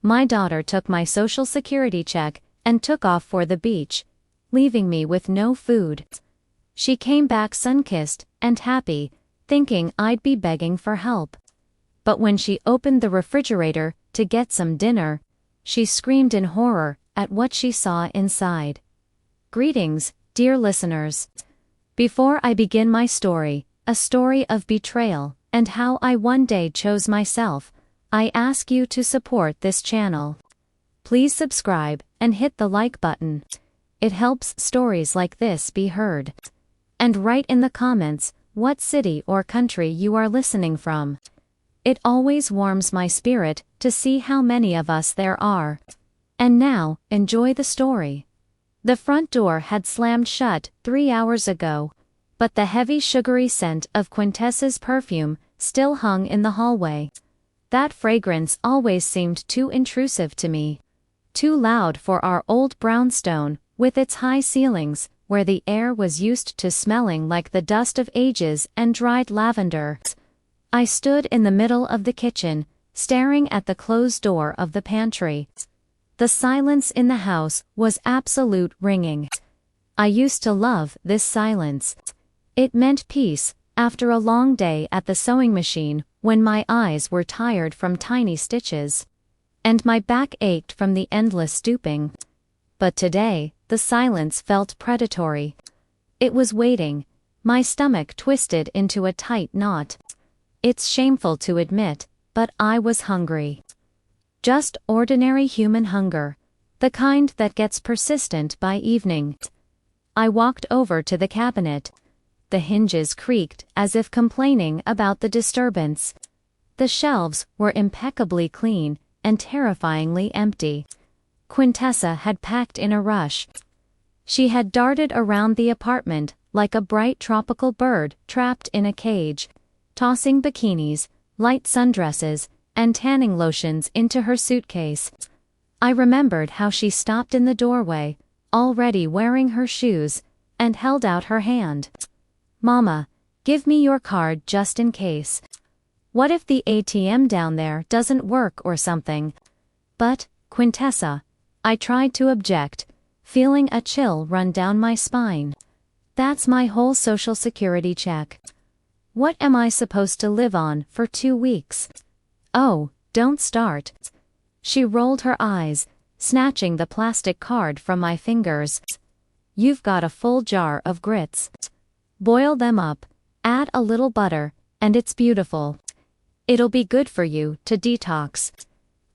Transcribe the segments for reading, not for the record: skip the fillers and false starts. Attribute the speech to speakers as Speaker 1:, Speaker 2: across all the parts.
Speaker 1: my daughter took my social security check and took off for the beach, leaving me with no food. She came back sun-kissed and happy, thinking I'd be begging for help. But when she opened the refrigerator to get some dinner, she screamed in horror at what she saw inside. Greetings, dear listeners. Before I begin my story, a story of betrayal and how I one day chose myself, I ask you to support this channel. Please subscribe and hit the like button. It helps stories like this be heard. And write in the comments what city or country you are listening from. It always warms my spirit to see how many of us there are. And now, enjoy the story. The front door had slammed shut 3 hours ago, but the heavy sugary scent of Quintessa's perfume still hung in the hallway. That fragrance always seemed too intrusive to me. Too loud for our old brownstone, with its high ceilings, where the air was used to smelling like the dust of ages and dried lavender. I stood in the middle of the kitchen, staring at the closed door of the pantry. The silence in the house was absolute ringing. I used to love this silence. It meant peace, after a long day at the sewing machine, when my eyes were tired from tiny stitches, and my back ached from the endless stooping. But today, the silence felt predatory. It was waiting, my stomach twisted into a tight knot. It's shameful to admit, but I was hungry. Just ordinary human hunger, the kind that gets persistent by evening. I walked over to the cabinet. The hinges creaked as if complaining about the disturbance. The shelves were impeccably clean and terrifyingly empty. Quintessa had packed in a rush. She had darted around the apartment like a bright tropical bird trapped in a cage, tossing bikinis, light sundresses, and tanning lotions into her suitcase. I remembered how she stopped in the doorway, already wearing her shoes, and held out her hand. "Mama, give me your card just in case. What if the ATM down there doesn't work or something?" "But, Quintessa," I tried to object, feeling a chill run down my spine. "That's my whole social security check. What am I supposed to live on for 2 weeks?" "Oh, don't start." She rolled her eyes, snatching the plastic card from my fingers. "You've got a full jar of grits. Boil them up, add a little butter, and it's beautiful. It'll be good for you to detox.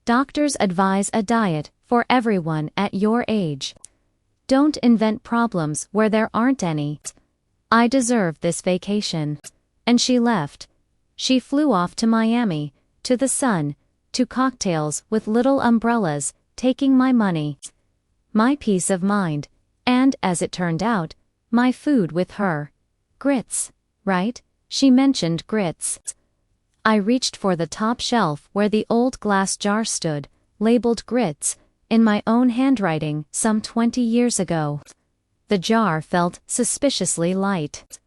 Speaker 1: Doctors advise a diet for everyone at your age. Don't invent problems where there aren't any. I deserve this vacation." And she left. She flew off to Miami, to the sun, to cocktails with little umbrellas, taking my money, my peace of mind, and, as it turned out, my food with her. Grits, right? She mentioned grits. I reached for the top shelf where the old glass jar stood, labeled grits, in my own handwriting some 20 years ago. The jar felt suspiciously light.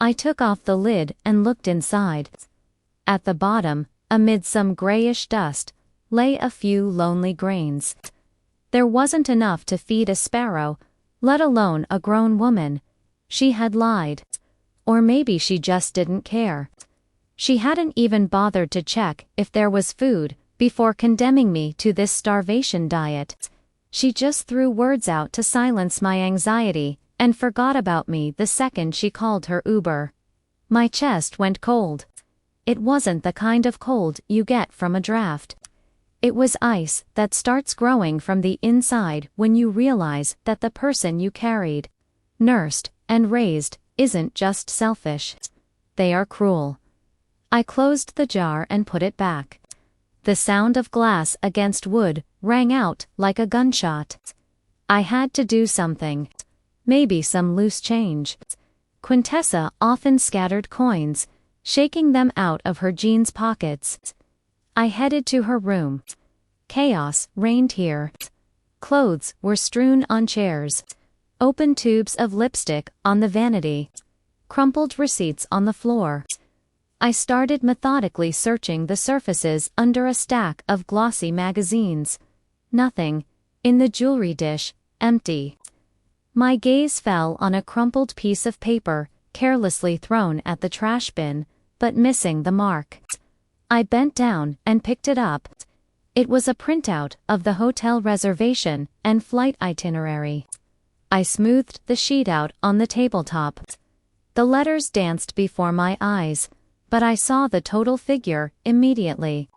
Speaker 1: I took off the lid and looked inside. At the bottom, amid some grayish dust, lay a few lonely grains. There wasn't enough to feed a sparrow, let alone a grown woman. She had lied. Or maybe she just didn't care. She hadn't even bothered to check if there was food before condemning me to this starvation diet. She just threw words out to silence my anxiety and forgot about me the second she called her Uber. My chest went cold. It wasn't the kind of cold you get from a draft. It was ice that starts growing from the inside when you realize that the person you carried, nursed, and raised isn't just selfish. They are cruel. I closed the jar and put it back. The sound of glass against wood rang out like a gunshot. I had to do something. Maybe some loose change. Quintessa often scattered coins, shaking them out of her jeans pockets. I headed to her room. Chaos reigned here. Clothes were strewn on chairs. Open tubes of lipstick on the vanity. Crumpled receipts on the floor. I started methodically searching the surfaces under a stack of glossy magazines. Nothing. In the jewelry dish, empty. My gaze fell on a crumpled piece of paper, carelessly thrown at the trash bin, but missing the mark. I bent down and picked it up. It was a printout of the hotel reservation and flight itinerary. I smoothed the sheet out on the tabletop. The letters danced before my eyes, but I saw the total figure immediately.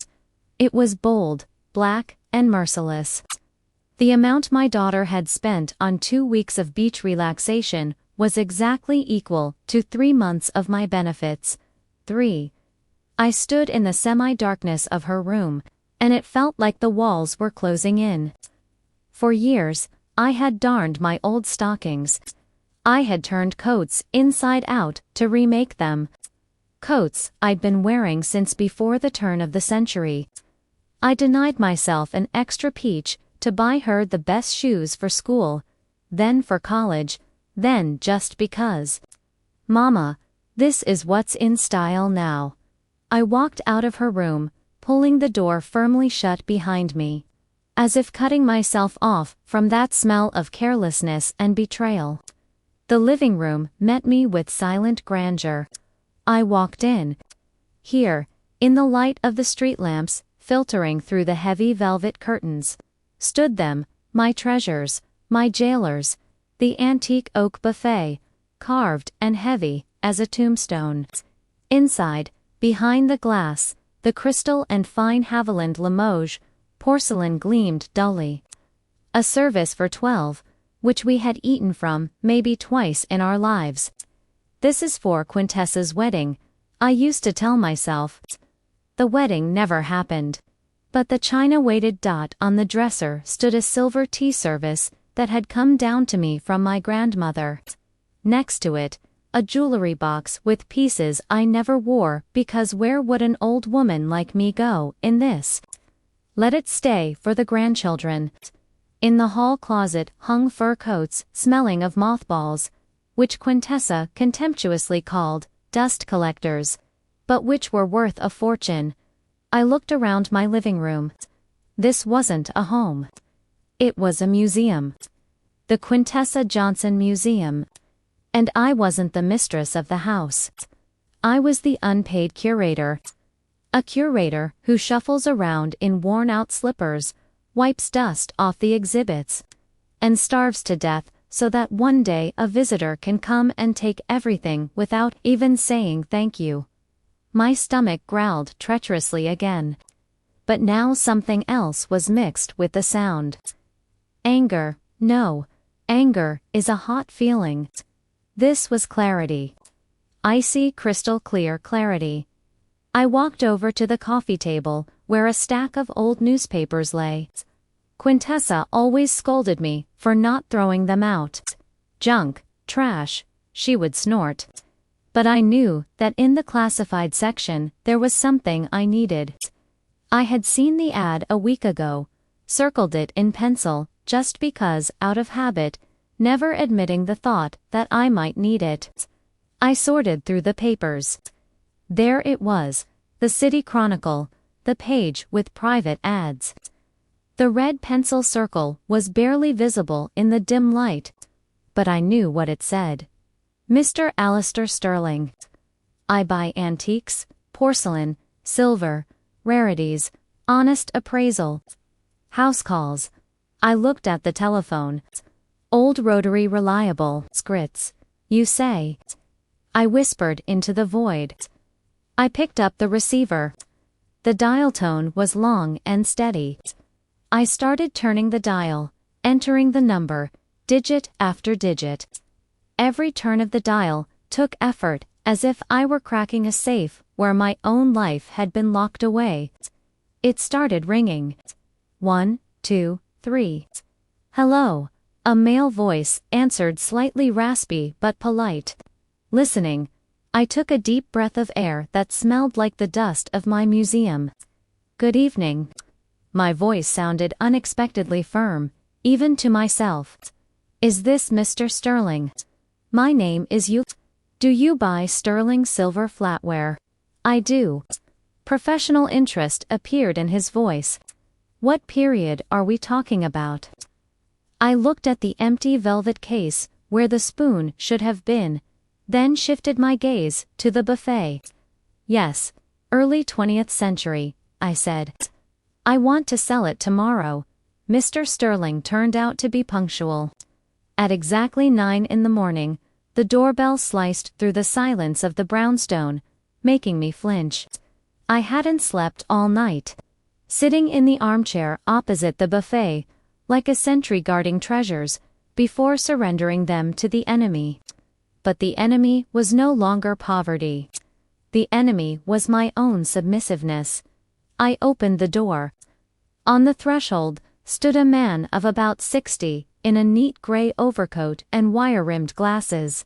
Speaker 1: It was bold, black, and merciless. The amount my daughter had spent on 2 weeks of beach relaxation was exactly equal to 3 months of my benefits. 3. I stood in the semi-darkness of her room, and it felt like the walls were closing in. For years, I had darned my old stockings. I had turned coats inside out to remake them. Coats I'd been wearing since before the turn of the century. I denied myself an extra peach to buy her the best shoes for school, then for college, then just because. Mama, this is what's in style now. I walked out of her room, pulling the door firmly shut behind me, as if cutting myself off from that smell of carelessness and betrayal. The living room met me with silent grandeur. I walked in. Here, in the light of the street lamps filtering through the heavy velvet curtains, stood them, my treasures, my jailers, the antique oak buffet, carved and heavy as a tombstone. Inside, behind the glass, the crystal and fine Haviland Limoges porcelain gleamed dully. A service for 12, which we had eaten from maybe twice in our lives. This is for Quintessa's wedding, I used to tell myself. The wedding never happened. But the china-weighted dot on the dresser stood a silver tea service that had come down to me from my grandmother. Next to it, a jewelry box with pieces I never wore because where would an old woman like me go in this? Let it stay for the grandchildren. In the hall closet hung fur coats smelling of mothballs, which Quintessa contemptuously called dust collectors, but which were worth a fortune. I looked around my living room. This wasn't a home. It was a museum. The Quintessa Johnson Museum. And I wasn't the mistress of the house. I was the unpaid curator. A curator who shuffles around in worn-out slippers, wipes dust off the exhibits, and starves to death so that one day a visitor can come and take everything without even saying thank you. My stomach growled treacherously again. But now something else was mixed with the sound. Anger. No. Anger is a hot feeling. This was clarity. Icy, crystal clear clarity. I walked over to the coffee table, where a stack of old newspapers lay. Quintessa always scolded me for not throwing them out. Junk, trash, she would snort. But I knew that in the classified section there was something I needed. I had seen the ad a week ago, circled it in pencil, just because, out of habit, never admitting the thought that I might need it. I sorted through the papers. There it was, the City Chronicle, the page with private ads. The red pencil circle was barely visible in the dim light, but I knew what it said. Mr. Alistair Sterling. I buy antiques, porcelain, silver, rarities, honest appraisal. House calls. I looked at the telephone. Old rotary reliable, Scritz. You say. I whispered into the void. I picked up the receiver. The dial tone was long and steady. I started turning the dial, entering the number, digit after digit. Every turn of the dial took effort, as if I were cracking a safe where my own life had been locked away. It started ringing. 1, 2, 3. Hello. A male voice answered, slightly raspy but polite. Listening, I took a deep breath of air that smelled like the dust of my museum. Good evening. My voice sounded unexpectedly firm, even to myself. Is this Mr. Sterling? My name is Yu. Do you buy sterling silver flatware? I do. Professional interest appeared in his voice. What period are we talking about? I looked at the empty velvet case, where the spoon should have been, then shifted my gaze to the buffet. Yes, early 20th century, I said. I want to sell it tomorrow. Mr. Sterling turned out to be punctual. At exactly 9 in the morning, the doorbell sliced through the silence of the brownstone, making me flinch. I hadn't slept all night. Sitting in the armchair opposite the buffet, like a sentry guarding treasures, before surrendering them to the enemy. But the enemy was no longer poverty. The enemy was my own submissiveness. I opened the door. On the threshold stood a man of about 60, in a neat gray overcoat and wire-rimmed glasses.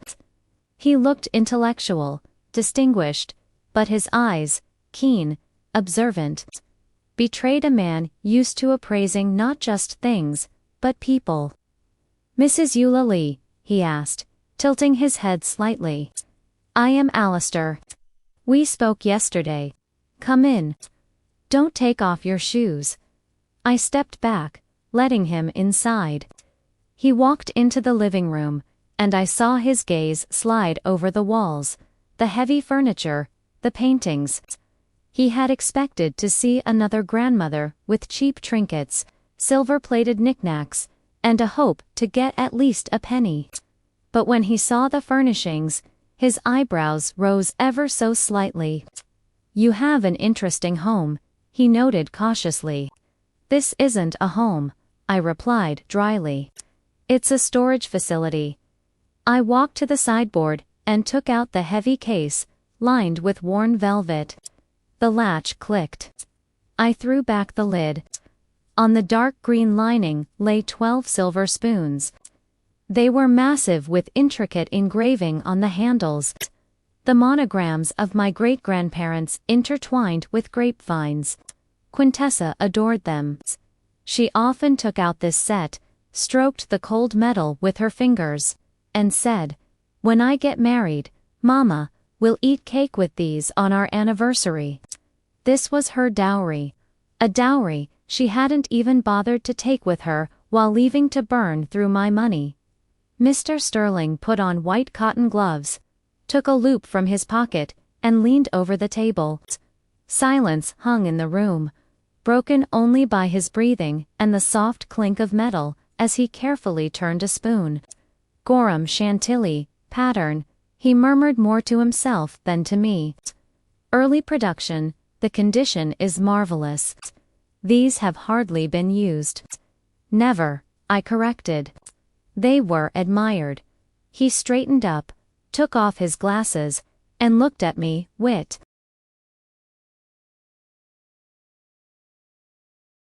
Speaker 1: He looked intellectual, distinguished, but his eyes, keen, observant, betrayed a man used to appraising not just things, but people. Mrs. Eulalie, he asked, tilting his head slightly. I am Alistair. We spoke yesterday. Come in. Don't take off your shoes. I stepped back, letting him inside. He walked into the living room, and I saw his gaze slide over the walls, the heavy furniture, the paintings. He had expected to see another grandmother with cheap trinkets, silver-plated knickknacks, and a hope to get at least a penny. But when he saw the furnishings, his eyebrows rose ever so slightly. You have an interesting home, he noted cautiously. This isn't a home, I replied dryly. It's a storage facility. I walked to the sideboard and took out the heavy case, lined with worn velvet. The latch clicked. I threw back the lid. On the dark green lining lay 12 silver spoons. They were massive with intricate engraving on the handles. The monograms of my great-grandparents intertwined with grapevines. Quintessa adored them. She often took out this set, stroked the cold metal with her fingers, and said, "When I get married, Mama, we'll eat cake with these on our anniversary." This was her dowry. A dowry she hadn't even bothered to take with her while leaving to burn through my money. Mr. Sterling put on white cotton gloves, took a loop from his pocket, and leaned over the table. Silence hung in the room, broken only by his breathing and the soft clink of metal as he carefully turned a spoon. Gorham Chantilly, pattern, he murmured more to himself than to me. Early production, the condition is marvelous. These have hardly been used. Never, I corrected. They were admired. He straightened up, took off his glasses, and looked at me, wit.